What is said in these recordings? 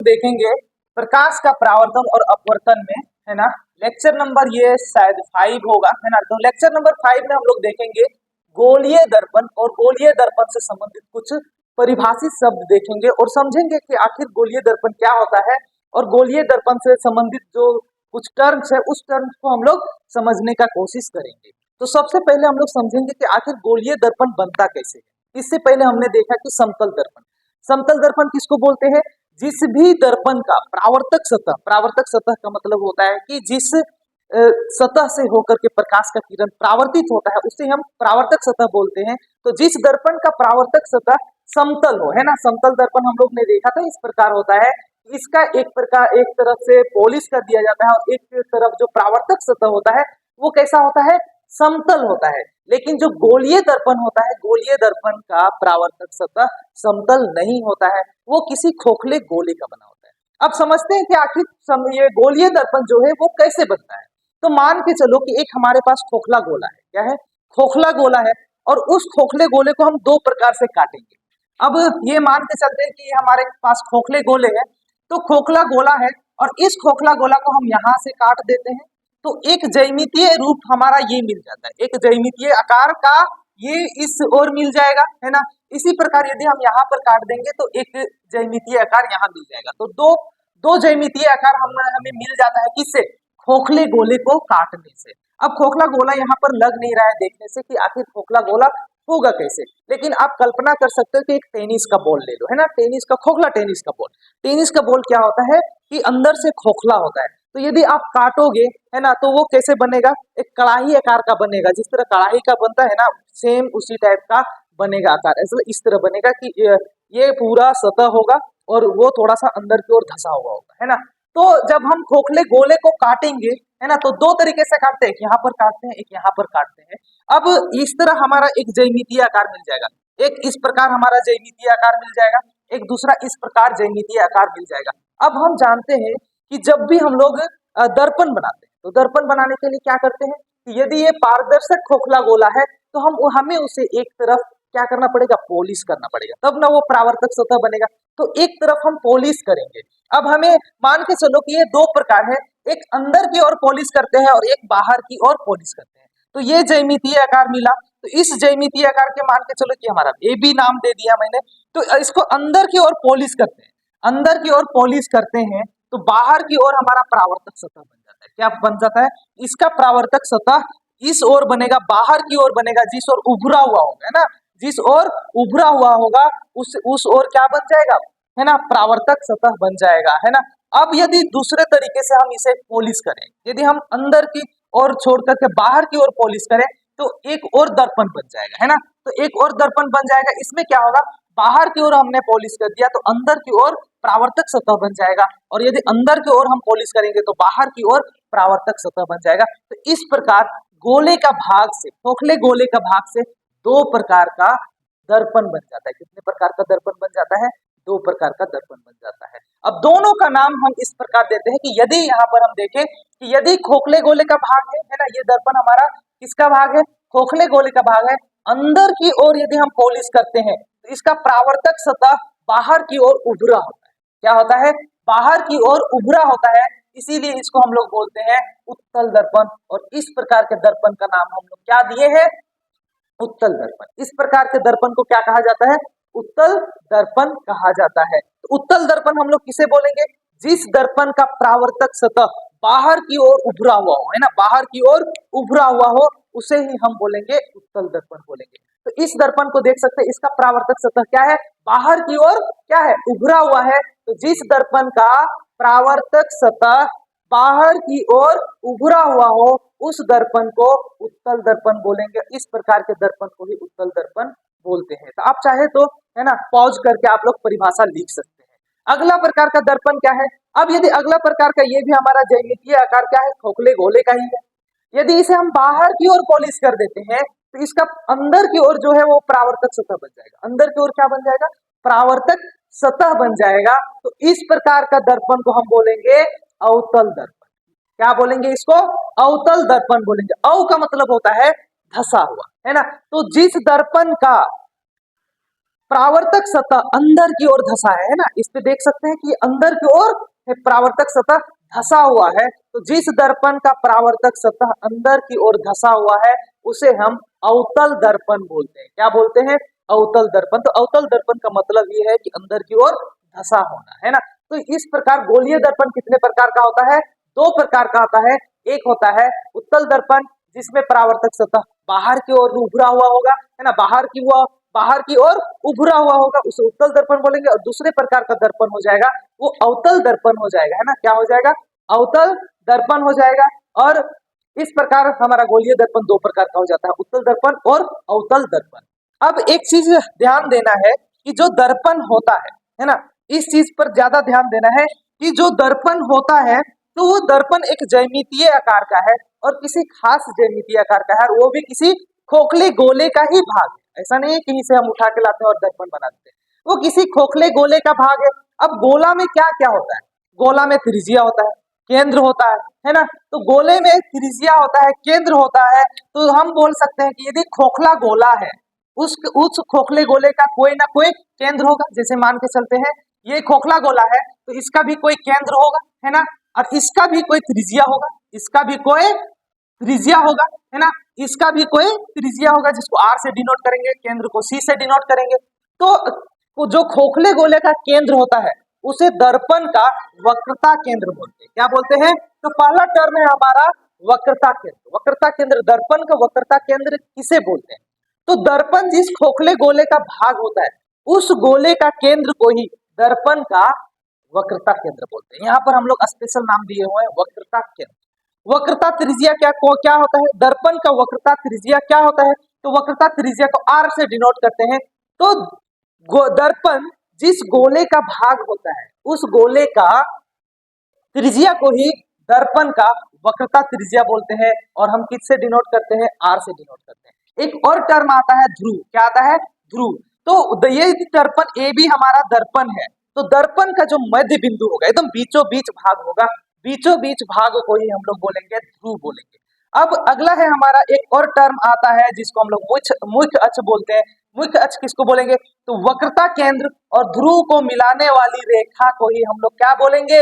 देखेंगे प्रकाश का परावर्तन और अपवर्तन में, है ना। लेक्चर नंबर ये शायद 5 होगा, है ना। तो लेक्चर नंबर 5 में हम लोग देखेंगे गोलीय दर्पण और गोलीय दर्पण से संबंधित कुछ परिभाषित शब्द देखेंगे और समझेंगे कि आखिर गोलीय दर्पण क्या होता है और गोलीय दर्पण से संबंधित जो कुछ टर्म्स है उस टर्म्स को हम लोग समझने का कोशिश करेंगे। तो सबसे पहले हम लोग समझेंगे कि आखिर गोलीय दर्पण बनता कैसे है। इससे पहले हमने देखा कि समतल दर्पण, समतल दर्पण किसको बोलते हैं? जिस भी दर्पण का प्रावर्तक सतह का मतलब होता है कि जिस सतह से होकर के प्रकाश का किरण प्रावर्तित होता है उसे हम प्रावर्तक सतह बोलते हैं। तो जिस दर्पण का प्रावर्तक सतह समतल हो, है ना, समतल दर्पण हम लोग ने देखा था इस प्रकार होता है। इसका एक तरफ से पॉलिश कर दिया जाता है और एक तरफ जो प्रावर्तक सतह होता है वो कैसा होता है? समतल होता है। लेकिन जो गोलीय दर्पण होता है, गोलीय दर्पण का प्रावर्तक सतह समतल नहीं होता है, वो किसी खोखले गोले का बना होता है। अब समझते हैं कि आखिर ये गोलीय दर्पण जो है वो कैसे बनता है। तो मान के चलो कि एक हमारे पास खोखला गोला है, क्या है? खोखला गोला है और उस खोखले गोले को हम दो प्रकार से काटेंगे। अब ये मान के चलते हैं कि हमारे पास खोखले गोले हैं, तो खोखला गोला है और इस खोखला गोला को हम यहाँ से काट देते हैं तो एक ज्यामितीय रूप हमारा ये मिल जाता है, एक ज्यामितीय आकार का ये इस ओर मिल जाएगा, है ना। इसी प्रकार यदि हम यहाँ पर काट देंगे तो एक ज्यामितीय आकार यहाँ मिल जाएगा। तो दो दो ज्यामितीय आकार हमें मिल जाता है किससे? खोखले गोले को काटने से। अब खोखला गोला यहाँ पर लग नहीं रहा है देखने से कि आखिर खोखला गोला होगा कैसे, लेकिन आप कल्पना कर सकते हो कि एक टेनिस का बॉल ले लो, है ना, टेनिस का खोखला टेनिस का बॉल। टेनिस का बॉल क्या होता है कि अंदर से खोखला होता है, तो यदि आप काटोगे, है ना, तो वो कैसे बनेगा? एक कड़ाही आकार का बनेगा। जिस तरह कड़ाही का बनता है ना, सेम उसी टाइप का बनेगा आकार। ऐसा इस तरह बनेगा कि ये पूरा सतह होगा और वो थोड़ा सा अंदर की ओर धंसा हुआ होगा, है ना। तो जब हम खोखले गोले को काटेंगे, है ना, तो दो तरीके से काटते हैं, एक यहाँ पर काटते हैं, एक यहाँ पर काटते हैं। अब इस तरह हमारा एक ज्यामितीय आकार मिल जाएगा, एक इस प्रकार हमारा ज्यामितीय आकार मिल जाएगा, एक दूसरा इस प्रकार ज्यामितीय आकार मिल जाएगा। अब हम जानते हैं कि जब भी हम लोग दर्पण बनाते हैं तो दर्पण बनाने के लिए क्या करते हैं कि यदि ये पारदर्शक खोखला गोला है तो हमें उसे एक तरफ क्या करना पड़ेगा? पॉलिश करना पड़ेगा, तब ना वो प्रावर्तक सतह बनेगा। तो एक तरफ हम पॉलिश करेंगे। अब हमें मान के चलो कि ये दो प्रकार है, एक अंदर की ओर पॉलिश करते हैं और एक बाहर की ओर पॉलिश करते हैं। तो ये ज्यामितीय आकार मिला, तो इस ज्यामितीय आकार के मान के चलो कि हमारा ए बी नाम दे दिया मैंने। तो इसको अंदर की ओर पॉलिश करते हैं, अंदर की ओर पॉलिश करते हैं तो बाहर की ओर हमारा प्रावर्तक सतह बन जाता है। क्या बन जाता है? इसका प्रावर्तक सतह इस ओर बनेगा, बाहर की ओर बनेगा, जिस ओर उभरा हुआ होगा, है ना, जिस ओर उभरा हुआ होगा उस ओर क्या बन जाएगा? है ना, प्रावर्तक सतह बन जाएगा, है ना। अब यदि दूसरे तरीके से हम इसे पॉलिश करें, यदि हम अंदर की ओर छोड़ करके बाहर की ओर पॉलिश करें तो एक और दर्पण बन जाएगा, है ना। तो एक और दर्पण बन जाएगा। इसमें क्या होगा? बाहर की ओर हमने पॉलिश कर दिया तो अंदर की ओर प्रावर्तक सतह बन जाएगा, और यदि अंदर की ओर हम पॉलिश करेंगे तो बाहर की ओर प्रावर्तक सतह बन जाएगा। तो इस प्रकार गोले का भाग से, खोखले गोले का भाग से दो प्रकार का दर्पण बन जाता है। कितने प्रकार का दर्पण बन जाता है? दो प्रकार का दर्पण बन जाता है। अब दोनों का नाम हम इस प्रकार देते हैं कि यदि यहाँ पर हम देखें कि यदि खोखले गोले का भाग है ना, ये दर्पण हमारा किसका भाग है? खोखले गोले का भाग है। अंदर की ओर यदि हम पॉलिश करते हैं तो इसका प्रावर्तक सतह बाहर की ओर उभरा होता है। क्या होता है? बाहर की ओर उभरा होता है, इसीलिए इसको हम लोग बोलते हैं उत्तल दर्पण। और इस प्रकार के दर्पण का नाम हम लोग क्या दिए हैं? उत्तल दर्पण। इस प्रकार के दर्पण को क्या कहा जाता है? उत्तल दर्पण कहा जाता है। तो उत्तल दर्पण हम लोग किसे बोलेंगे? जिस दर्पण का प्रावर्तक सतह बाहर की ओर उभरा हुआ हो, है ना, बाहर की ओर उभरा हुआ हो, उसे ही हम बोलेंगे उत्तल दर्पण बोलेंगे। तो इस दर्पण को देख सकते हैं, इसका प्रावर्तक सतह क्या है? बाहर की ओर क्या है? उभरा हुआ है। तो जिस दर्पण का प्रावर्तक सतह बाहर की ओर उभरा हुआ हो उस दर्पण को उत्तल दर्पण बोलेंगे। इस प्रकार के दर्पण को ही उत्तल दर्पण बोलते हैं। तो आप चाहे तो, है ना, पॉज करके आप लोग परिभाषा लिख सकते हैं। अगला प्रकार का दर्पण क्या है? अब यदि अगला प्रकार का ये भी हमारा ज्यामितीय आकार क्या है? खोखले गोले का ही है। यदि इसे हम बाहर की ओर पॉलिश कर देते हैं तो इसका अंदर की ओर जो है वो प्रावर्तक सतह बन जाएगा। अंदर की ओर क्या बन जाएगा? प्रावर्तक सतह बन जाएगा। तो इस प्रकार का दर्पण को हम बोलेंगे अवतल दर्पण। क्या बोलेंगे इसको? अवतल दर्पण बोलेंगे। अव का मतलब होता है धसा हुआ, है ना। तो जिस दर्पण का परावर्तक सतह अंदर की ओर धसा है ना, इस पे देख सकते हैं कि अंदर की ओर परावर्तक सतह धसा हुआ है। तो जिस दर्पण का परावर्तक सतह अंदर की ओर धसा हुआ है उसे हम अवतल दर्पण बोलते हैं। क्या बोलते हैं? अवतल दर्पण। तो अवतल दर्पण का मतलब ये है कि अंदर की ओर धसा होना, है ना। तो इस प्रकार गोलीय दर्पण कितने प्रकार का होता है? दो प्रकार का होता है। एक होता है उत्तल दर्पण जिसमें परावर्तक सतह बाहर की ओर उभरा हुआ होगा, है ना, बाहर की ओर उभरा हुआ होगा, उसे उत्तल दर्पण बोलेंगे। और दूसरे प्रकार का दर्पण हो जाएगा वो अवतल दर्पण हो जाएगा, है ना। क्या हो जाएगा? अवतल दर्पण हो जाएगा। और इस प्रकार हमारा गोलीय दर्पण दो प्रकार का हो जाता है, उत्तल दर्पण और अवतल दर्पण। अब एक चीज ध्यान देना है कि जो दर्पण होता है ना, इस चीज पर ज्यादा ध्यान देना है कि जो दर्पण होता है तो वो दर्पण एक ज्यामितीय आकार का है और किसी खास ज्यामितीय आकार का है, और वो भी किसी खोखले गोले का ही भाग है। ऐसा नहीं है कि इसे हम उठा के लाते हैं और दर्पण बना देते हैं, वो किसी खोखले गोले का भाग है। अब गोला में क्या क्या होता है? गोला में त्रिज्या होता है, केंद्र होता है ना। तो गोले में त्रिज्या होता है, केंद्र होता है। तो हम बोल सकते हैं कि यदि खोखला गोला है उस खोखले गोले का कोई ना कोई केंद्र होगा। जैसे मान के चलते हैं ये खोखला गोला है तो इसका भी कोई केंद्र होगा, है ना, और इसका भी कोई त्रिज्या होगा, इसका भी कोई त्रिज्या होगा, है ना, इसका भी कोई त्रिज्या होगा जिसको आर से डिनोट करेंगे, केंद्र को सी से डिनोट करेंगे। तो जो खोखले गोले का केंद्र होता है उसे दर्पण का वक्रता केंद्र बोलते हैं। क्या बोलते हैं? तो पहला टर्म है हमारा वक्रता केंद्र। वक्रता केंद्र, दर्पण का वक्रता केंद्र किसे बोलते हैं? तो दर्पण जिस खोखले गोले का भाग होता है उस गोले का केंद्र को ही दर्पण का वक्रता केंद्र बोलते हैं। यहाँ पर हम लोग स्पेशल नाम दिए हुए हैं वक्रता केंद्र। वक्रता त्रिज्या क्या होता है? दर्पण का वक्रता त्रिज्या क्या होता है? तो वक्रता त्रिज्या को आर से डिनोट करते हैं। तो दर्पण जिस गोले का भाग होता है उस गोले का त्रिज्या को ही दर्पण का वक्रता त्रिज्या बोलते हैं, और हम किससे डिनोट करते हैं? आर से डिनोट करते हैं। एक और टर्म आता है ध्रुव। क्या आता है? ध्रुव। तो ये दर्पण ए भी हमारा दर्पण है, तो दर्पण का जो मध्य बिंदु होगा, एकदम बीचों बीच भाग होगा, बीचों बीच भाग को ही हम लोग बोलेंगे ध्रुव बोलेंगे। अब अगला है हमारा एक और टर्म आता है जिसको हम लोग मुख्य अक्ष बोलते हैं। मुख्य अक्ष किसको बोलेंगे? तो वक्रता केंद्र और ध्रुव को मिलाने वाली रेखा को ही हम लोग क्या बोलेंगे?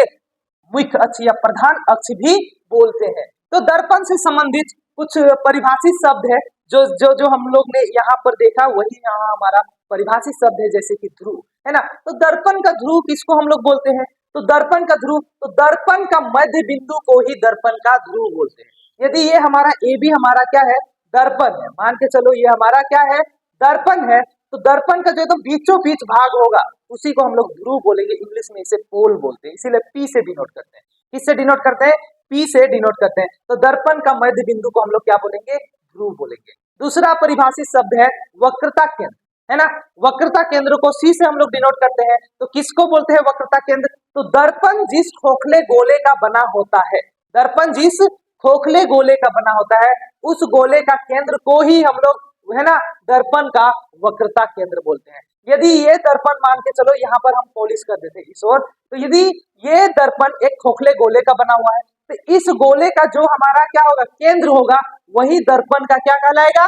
मुख्य अक्ष या प्रधान अक्ष भी बोलते हैं। तो दर्पण से संबंधित कुछ परिभाषित शब्द है जो जो जो हम लोग ने यहाँ पर देखा वही यहाँ हमारा परिभाषित शब्द है, जैसे कि ध्रुव, है ना। तो दर्पण का ध्रुव किसको हम लोग बोलते हैं? तो दर्पण का ध्रुव, तो दर्पण का मध्य बिंदु को ही दर्पण का ध्रुव बोलते हैं। यदि ये हमारा ए भी हमारा क्या है? दर्पण है, मान के चलो ये हमारा क्या है? दर्पण है। तो दर्पण का जो एकदम बीचों बीच भाग होगा उसी को हम लोग ध्रुव बोलेंगे। इंग्लिश में इसे पोल बोलते हैं, इसीलिए पी से डिनोट करते हैं। किससे डिनोट करते हैं? पी से डिनोट करते हैं। तो दर्पण का मध्य बिंदु को हम लोग क्या बोलेंगे? ध्रुव बोलेंगे। दूसरा परिभाषित शब्द है वक्रता केंद्र, है ना। वक्रता केंद्र को सी से हम लोग डिनोट करते हैं। तो किसको बोलते हैं वक्रता केंद्र? तो दर्पण जिस खोखले गोले का बना होता है, दर्पण जिस खोखले गोले का बना होता है उस गोले का केंद्र को ही हम लोग, है ना, दर्पण का वक्रता केंद्र बोलते हैं। यदि ये दर्पण मान के चलो यहाँ पर हम पॉलिश कर देते इस ओर, तो यदि ये दर्पण एक खोखले गोले का बना हुआ है तो इस गोले का जो हमारा क्या होगा? केंद्र होगा, वही दर्पण का क्या कहलाएगा?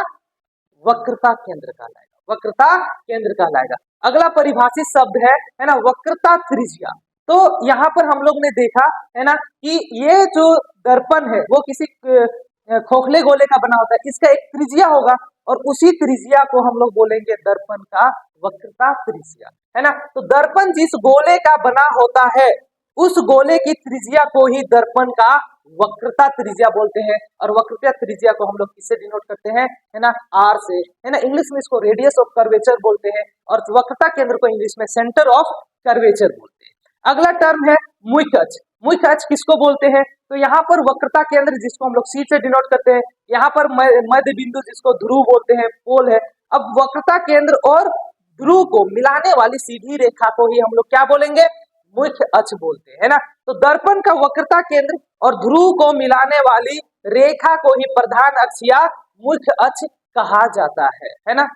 वक्रता केंद्र कहलाएगा। वक्रता केंद्र कहलाएगा। अगला परिभाषित शब्द है ना, वक्रता त्रिज्या। तो यहाँ पर हम लोग ने देखा है ना कि ये जो दर्पण है वो किसी खोखले गोले का बना होता है, इसका एक त्रिज्या होगा और उसी त्रिज्या को हम लोग बोलेंगे दर्पण का वक्रता त्रिज्या, है ना। तो दर्पण जिस गोले का बना होता है उस गोले की त्रिज्या को ही दर्पण का वक्रता त्रिज्या बोलते हैं। और वक्रता त्रिज्या को हम लोग किससे डिनोट करते हैं? है ना, आर से, है ना। इंग्लिश में इसको रेडियस ऑफ कर्वेचर बोलते हैं और वक्रता केंद्र को इंग्लिश में सेंटर ऑफ कर्वेचर बोलते हैं। अगला टर्म है मुख्य अक्ष। मुख्य अक्ष किसको बोलते हैं? तो यहाँ पर वक्रता केंद्र जिसको हम लोग सी से डिनोट करते हैं, यहाँ पर मध्य बिंदु जिसको ध्रुव बोलते हैं, पोल है। अब वक्रता केंद्र और ध्रुव को मिलाने वाली सीधी रेखा को ही हम लोग क्या बोलेंगे? मुख्य अक्ष बोलते हैं, है ना। तो दर्पण का वक्रता केंद्र और ध्रुव को मिलाने वाली रेखा को ही प्रधान अक्ष या मुख्य अक्ष कहा जाता है ना।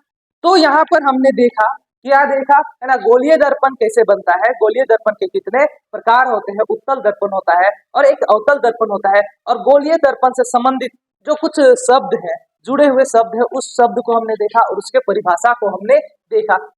तो यहाँ पर हमने देखा, क्या देखा, है ना, गोलीय दर्पण कैसे बनता है, गोलीय दर्पण के कितने प्रकार होते हैं। उत्तल दर्पण होता है और एक अवतल दर्पण होता है, और गोलीय दर्पण से संबंधित जो कुछ शब्द हैं, जुड़े हुए शब्द है, उस शब्द को हमने देखा और उसके परिभाषा को हमने देखा।